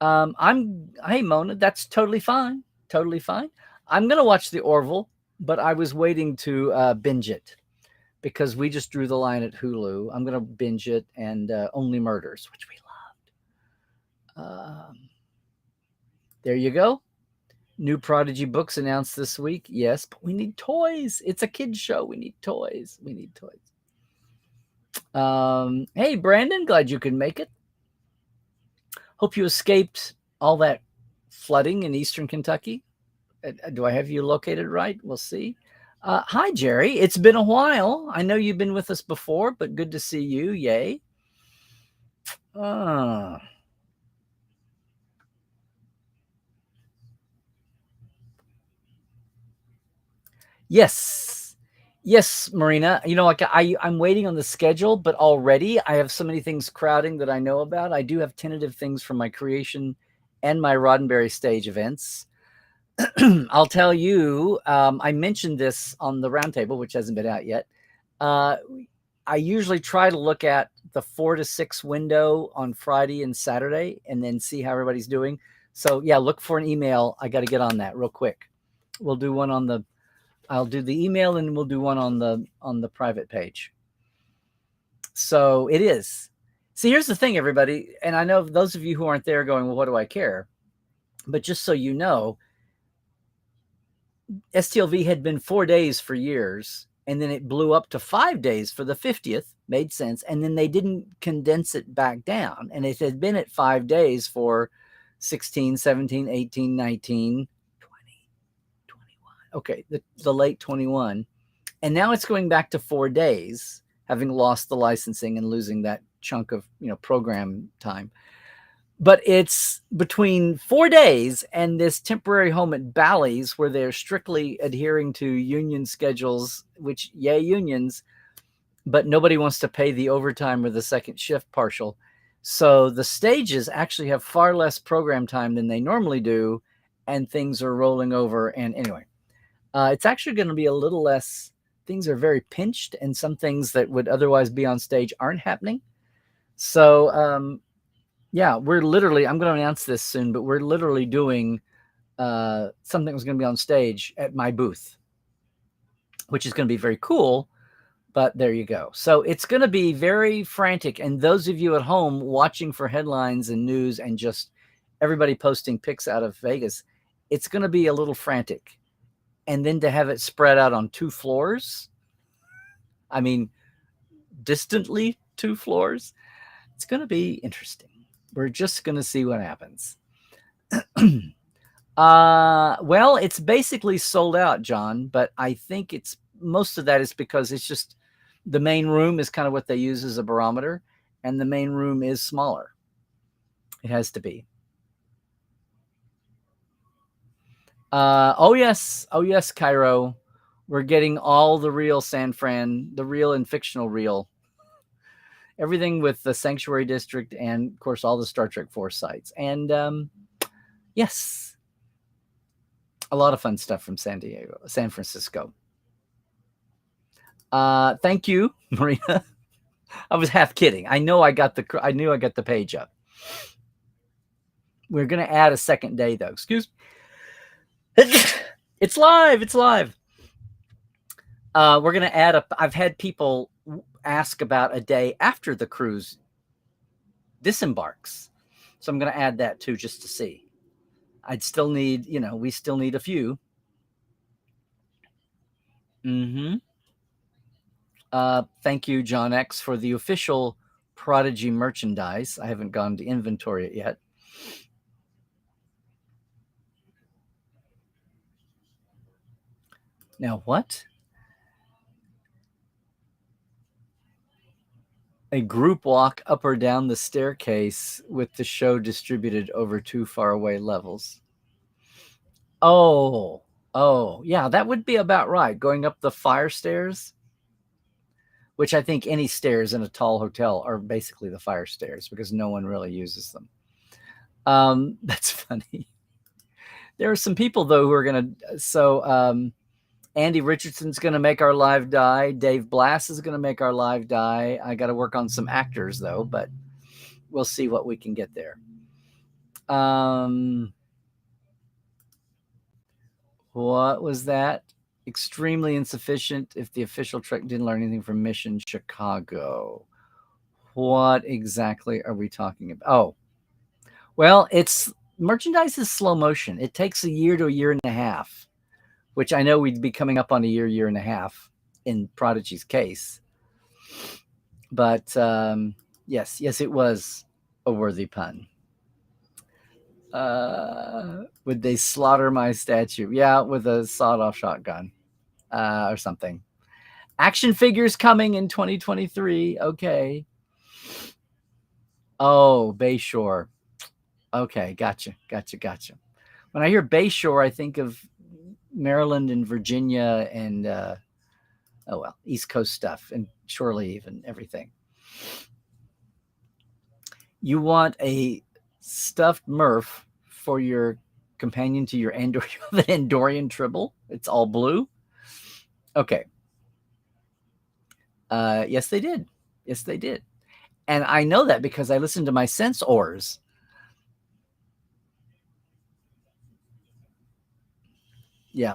Hey, Mona, that's totally fine. Totally fine. I'm going to watch the Orville, but I was waiting to binge it because we just drew the line at Hulu. I'm going to binge it and Only Murders, which we loved. There you go. New Prodigy books announced this week. Yes, but we need toys. It's a kid's show. We need toys. Hey, Brandon, glad you could make it. Hope you escaped all that flooding in eastern Kentucky. Do I have you located right? We'll see. Hi, Jerry. It's been a while. I know you've been with us before, but good to see you. Yay. Yes, Marina. I'm waiting on the schedule, but already I have so many things crowding that I know about. I do have tentative things from my creation and my Roddenberry stage events. I'll tell you, I mentioned this on the roundtable, which hasn't been out yet. I usually try to look at the 4 to 6 window on Friday and Saturday and then see how everybody's doing. So yeah, look for an email. I got to get on that real quick. We'll do one I'll do the email and we'll do one on the private page. So it is. See, here's the thing, everybody. And I know those of you who aren't there going, well, what do I care? But just so you know, STLV had been 4 days for years, and then it blew up to 5 days for the 50th. Made sense. And then they didn't condense it back down. And it had been at 5 days for 16, 17, 18, 19, 20, 21. Okay, the late 21. And now it's going back to 4 days, having lost the licensing and losing that chunk of program time. But it's between 4 days and this temporary home at Bally's where they're strictly adhering to union schedules, which, yay, unions, but nobody wants to pay the overtime or the second shift partial. So the stages actually have far less program time than they normally do, and things are rolling over. And anyway, it's actually going to be a little less. Things are very pinched, and some things that would otherwise be on stage aren't happening. So, yeah, we're literally, I'm going to announce this soon, but we're literally doing something that's going to be on stage at my booth, which is going to be very cool. But there you go. So it's going to be very frantic. And those of you at home watching for headlines and news and just everybody posting pics out of Vegas, it's going to be a little frantic. And then to have it spread out on 2 floors, I mean, distantly 2 floors, it's going to be interesting. We're just going to see what happens. Well, it's basically sold out, John, but I think it's most of that is because it's just the main room is kind of what they use as a barometer, and the main room is smaller. It has to be. Oh yes, Cairo. We're getting all the real San Fran, the real and fictional real. Everything with the Sanctuary District and, of course, all the Star Trek 4 sites. And yes, a lot of fun stuff from San Francisco. Thank you, Marina. I was half kidding. I knew I got the page up. We're going to add a second day, though. Excuse me. It's live. It's live. We're going to add up. I've had people ask about a day after the cruise disembarks. So I'm going to add that too, just to see. I'd still need, we still need a few. Thank you, John X, for the official Prodigy merchandise. I haven't gone to inventory it yet. Now, what? A group walk up or down the staircase with the show distributed over 2 faraway levels. Oh, yeah, that would be about right. Going up the fire stairs, which I think any stairs in a tall hotel are basically the fire stairs because no one really uses them. That's funny. There are some people, though, who are going to... Andy Richardson's going to make our live die. Dave Blass is going to make our live die. I got to work on some actors, though, but we'll see what we can get there. What was that? Extremely insufficient if the official Trek didn't learn anything from Mission Chicago. What exactly are we talking about? Oh, well, merchandise is slow motion. It takes a year to a year and a half, which I know we'd be coming up on a year and a half in Prodigy's case. But yes, it was a worthy pun. Would they slaughter my statue? Yeah, with a sawed-off shotgun or something. Action figures coming in 2023. Okay. Oh, Bayshore. Okay, gotcha. When I hear Bayshore, I think of Maryland and Virginia and East Coast stuff and shore leave and everything. You want a stuffed Murph for your companion to your Andorian Tribble? It's all blue? Okay. Yes, they did. And I know that because I listened to my sense ors. Yeah.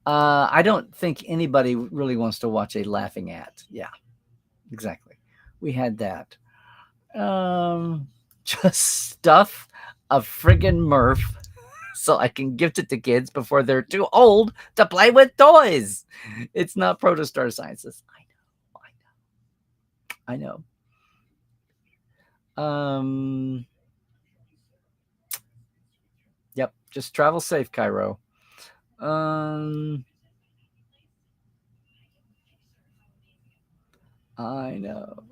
I don't think anybody really wants to watch a laughing at. Yeah, exactly. We had that. Just stuff a friggin' Murph so I can gift it to kids before they're too old to play with toys. It's not Protostar Sciences. I know. Yep. Just travel safe, Cairo. I know.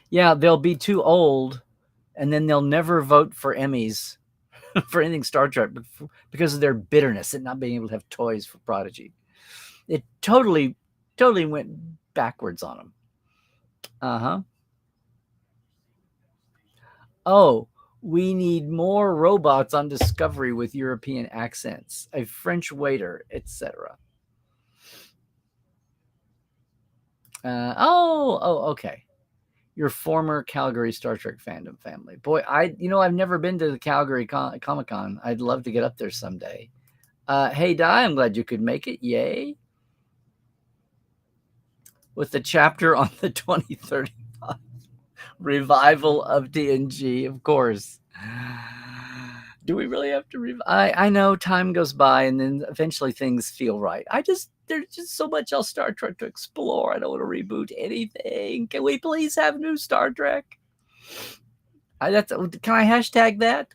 Yeah, they'll be too old, and then they'll never vote for Emmys for anything Star Trek because of their bitterness at not being able to have toys for Prodigy. It totally went backwards on them. Oh, we need more robots on Discovery with European accents, a French waiter, etc. Okay. Your former Calgary Star Trek fandom family. Boy, I've never been to the Calgary Comic-Con. I'd love to get up there someday. Hey, Di, I'm glad you could make it. Yay. With the chapter on the 2035 revival of TNG, of course. Do we really have to I know time goes by and then eventually things feel right. There's just so much else Star Trek to explore. I don't want to reboot anything. Can we please have new Star Trek? Can I hashtag that?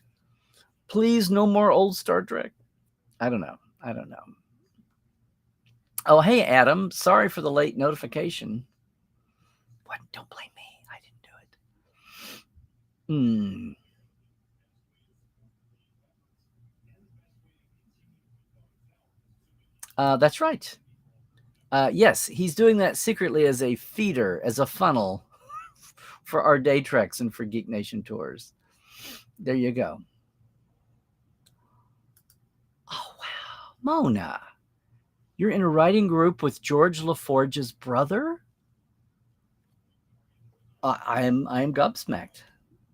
Please, no more old Star Trek. I don't know. Oh, hey, Adam. Sorry for the late notification. What? Don't blame me. I didn't do it. That's right. Yes, he's doing that secretly as a feeder, as a funnel for our day treks and for Geek Nation tours. There you go. Oh, wow. Mona, you're in a writing group with George LaForge's brother? I am gobsmacked.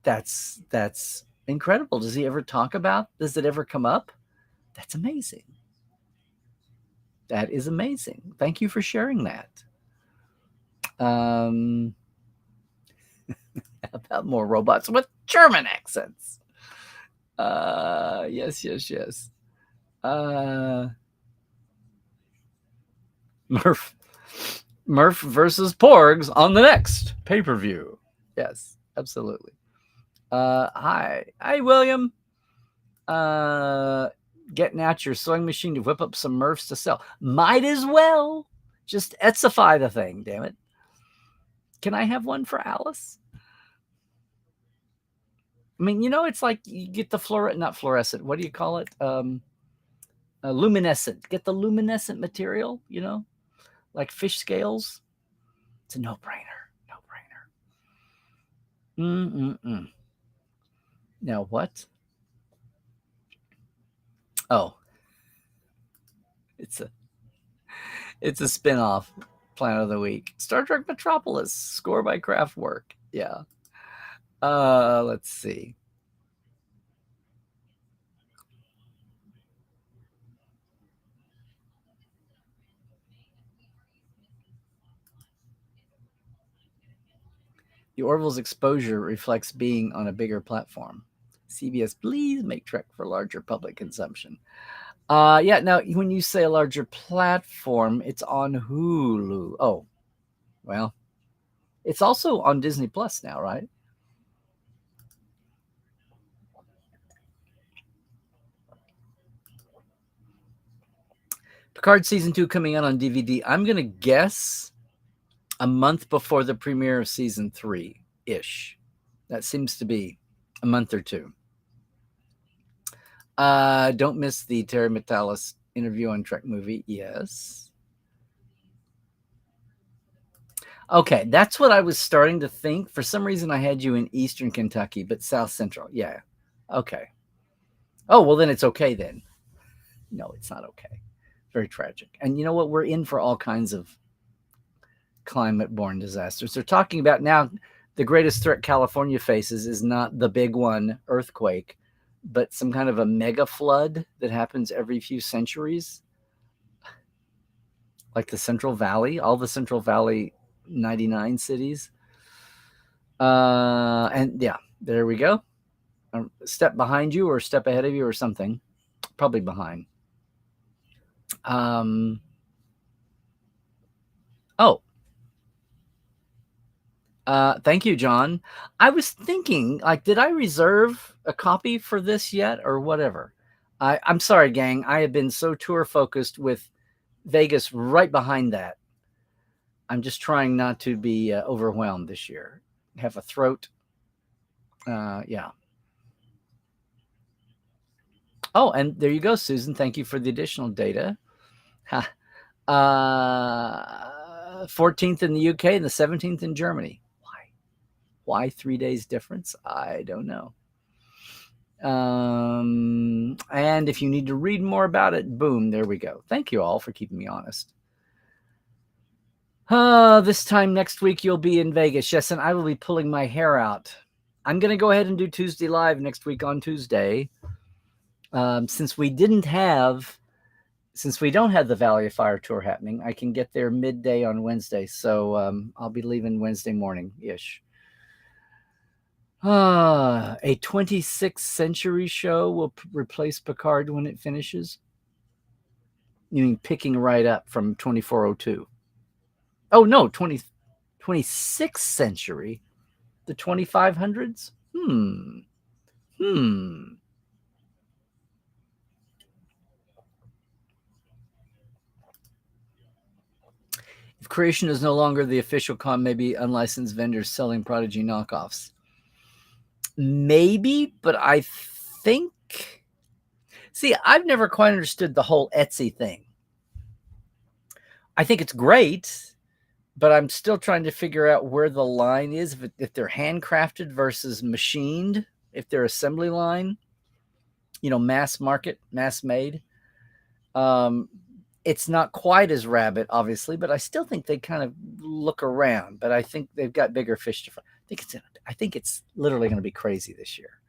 That's incredible. Does he ever talk about? Does it ever come up? That's amazing. That is amazing. Thank you for sharing that. About more robots with German accents. Yes. Murph versus Porgs on the next pay-per-view. Yes, absolutely. Hi, William. Getting out your sewing machine to whip up some Murphs to sell. Might as well. Just Etsify the thing, damn it. Can I have one for Alice? I mean, it's like you get the not fluorescent. What do you call it? Luminescent. Get the luminescent material, like fish scales. It's a no-brainer. Now what? Oh, it's a spin-off. Planet of the Week. Star Trek Metropolis. Score by Kraftwerk. Yeah. Let's see. The Orville's exposure reflects being on a bigger platform. CBS, please make Trek for larger public consumption. Yeah, now when you say a larger platform, it's on Hulu. Oh, well, it's also on Disney Plus now, right? Picard Season 2 coming out on DVD. I'm going to guess a month before the premiere of Season 3-ish. That seems to be a month or two. Don't miss the Terry Matalas interview on Trek Movie. Yes. Okay, that's what I was starting to think. For some reason, I had you in Eastern Kentucky, but South Central. Yeah. Okay. Oh, well, then it's okay then. No, it's not okay. Very tragic. And you know what? We're in for all kinds of climate-borne disasters. They're talking about now the greatest threat California faces is not the big one, earthquake, but some kind of a mega flood that happens every few centuries. Like the Central Valley, all the Central Valley 99 cities. And yeah, there we go. A step behind you or a step ahead of you or something. Probably behind. Thank you, John. I was thinking, did I reserve a copy for this yet or whatever? I'm sorry, gang. I have been so tour focused with Vegas right behind that. I'm just trying not to be overwhelmed this year. Have a throat. Yeah. Oh, and there you go, Susan. Thank you for the additional data. 14th in the UK and the 17th in Germany. Why 3 days difference? I don't know. And if you need to read more about it, boom, there we go. Thank you all for keeping me honest. This time next week, you'll be in Vegas. Yes, and I will be pulling my hair out. I'm going to go ahead and do Tuesday Live next week on Tuesday. Since we don't have the Valley of Fire tour happening, I can get there midday on Wednesday. So I'll be leaving Wednesday morning-ish. A 26th century show will replace Picard when it finishes. You mean picking right up from 2402? Oh, no, 26th century? The 2500s? Creation is no longer the official con, maybe unlicensed vendors selling Prodigy knockoffs. Maybe, but I think... See, I've never quite understood the whole Etsy thing. I think it's great, but I'm still trying to figure out where the line is, if they're handcrafted versus machined, if they're assembly line, mass market, mass made. It's not quite as rabid, obviously, but I still think they kind of look around. But I think they've got bigger fish to fry. I think it's literally going to be crazy this year.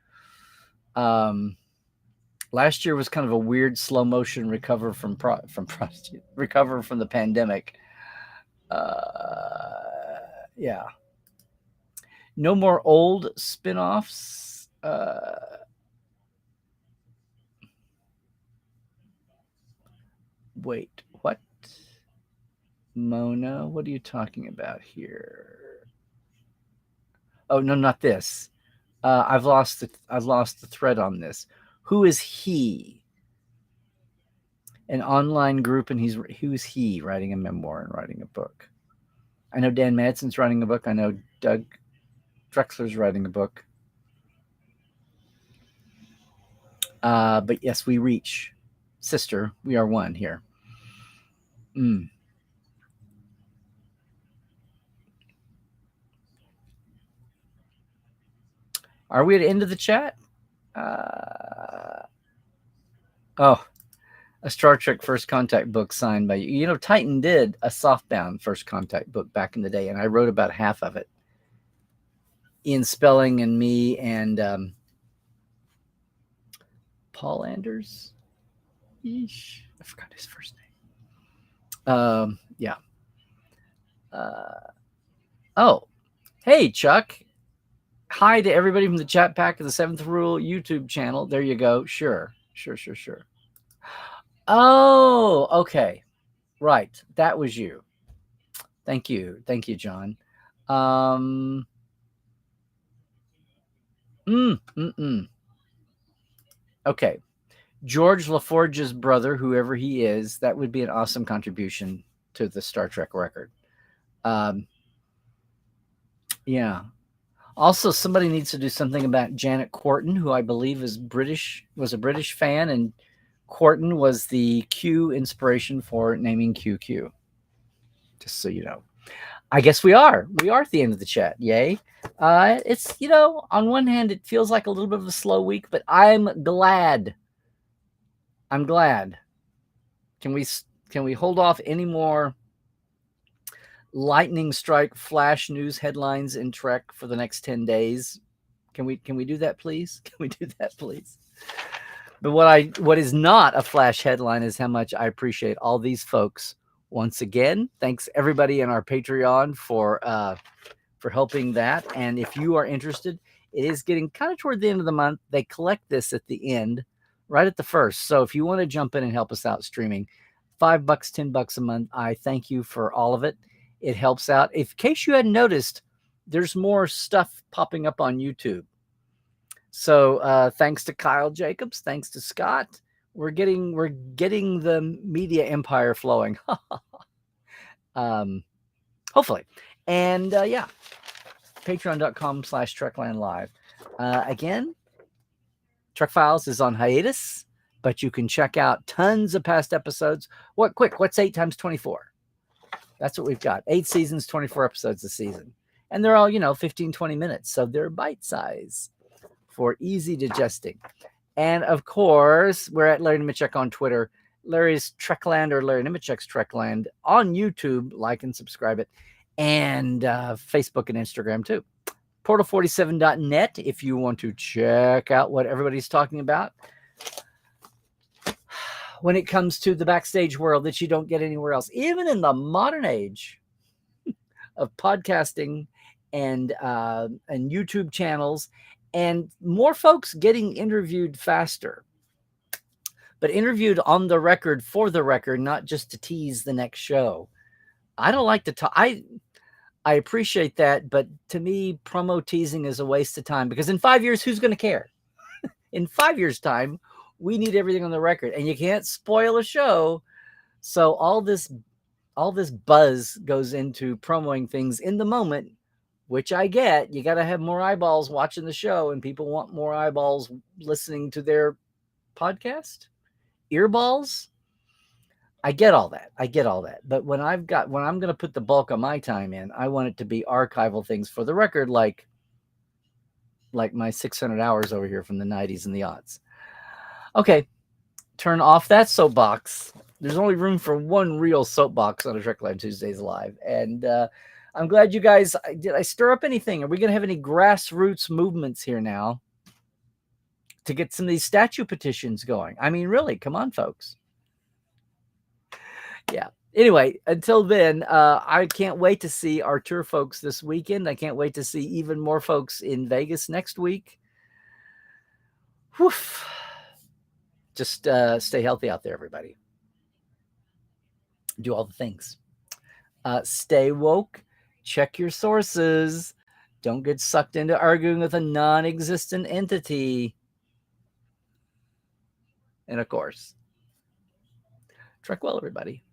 Last year was kind of a weird slow motion recover from the pandemic. Yeah. No more old spinoffs. Wait, what? Mona, what are you talking about here? Oh, no, not this. I've lost the thread on this. Who is he? An online group, and who's he writing a memoir and writing a book? I know Dan Madsen's writing a book. I know Doug Drexler's writing a book. But yes, we reach. Sister, we are one here. Are we at the end of the chat? A Star Trek First Contact book signed by you. Titan did a softbound First Contact book back in the day, and I wrote about half of it. Ian Spelling and me and Paul Anders. Yeesh. I forgot his first name. Yeah. Hey, Chuck. Hi to everybody from the chat pack of the Seventh Rule YouTube channel. There you go. Sure. Oh, okay. Right. That was you. Thank you, John. Okay. George LaForge's brother, whoever he is, that would be an awesome contribution to the Star Trek record. Yeah. Also, somebody needs to do something about Janet Quarton, who I believe was a British fan, and Quarton was the Q inspiration for naming QQ. Just so you know. I guess we are at the end of the chat. Yay. It's, on one hand, it feels like a little bit of a slow week, but I'm glad. Can we hold off any more lightning strike flash news headlines in Trek for the next 10 days? Can we do that, please? But what is not a flash headline is how much I appreciate all these folks. Once again, thanks everybody in our Patreon for helping that. And if you are interested, it is getting kind of toward the end of the month. They collect this at the end, right at the first. So if you want to jump in and help us out streaming, $5, $10 a month, I thank you for all of it. It helps out. In case you hadn't noticed, there's more stuff popping up on YouTube. So thanks to Kyle Jacobs, thanks to Scott, we're getting the media empire flowing. Hopefully. And patreon.com/TreklandLive. Again, Trek Files is on hiatus, but you can check out tons of past episodes. What's 8 times 24? That's what we've got. 8 seasons, 24 episodes a season. And they're all, 15, 20 minutes. So they're bite size for easy digesting. And of course, we're at Larry Nemechek on Twitter, Larry's Trekland or Larry Nemechek's Trekland on YouTube. Like and subscribe it. And Facebook and Instagram too. Portal47.net if you want to check out what everybody's talking about when it comes to the backstage world that you don't get anywhere else. Even in the modern age of podcasting and YouTube channels, and more folks getting interviewed faster, but interviewed on the record for the record, not just to tease the next show. I don't like to talk. I appreciate that, but to me, promo teasing is a waste of time, because in 5 years, who's going to care? In 5 years' time, we need everything on the record, and you can't spoil a show. So all this all this buzz goes into promoting things in the moment, which I get. You got to have more eyeballs watching the show, and people want more eyeballs listening to their podcast, earballs. I get all that. But when I'm going to put the bulk of my time in, I want it to be archival things for the record, like my 600 hours over here from the 90s and the aughts. Okay, turn off that soapbox. There's only room for one real soapbox on a Trekland Tuesdays Live. And I'm glad you guys, did I stir up anything? Are we going to have any grassroots movements here now to get some of these statue petitions going? I mean, really, come on, folks. Yeah. Anyway, until then, I can't wait to see our tour folks this weekend. I can't wait to see even more folks in Vegas next week. Whew. Just stay healthy out there, everybody. Do all the things. Stay woke. Check your sources. Don't get sucked into arguing with a non-existent entity. And of course, trek well, everybody.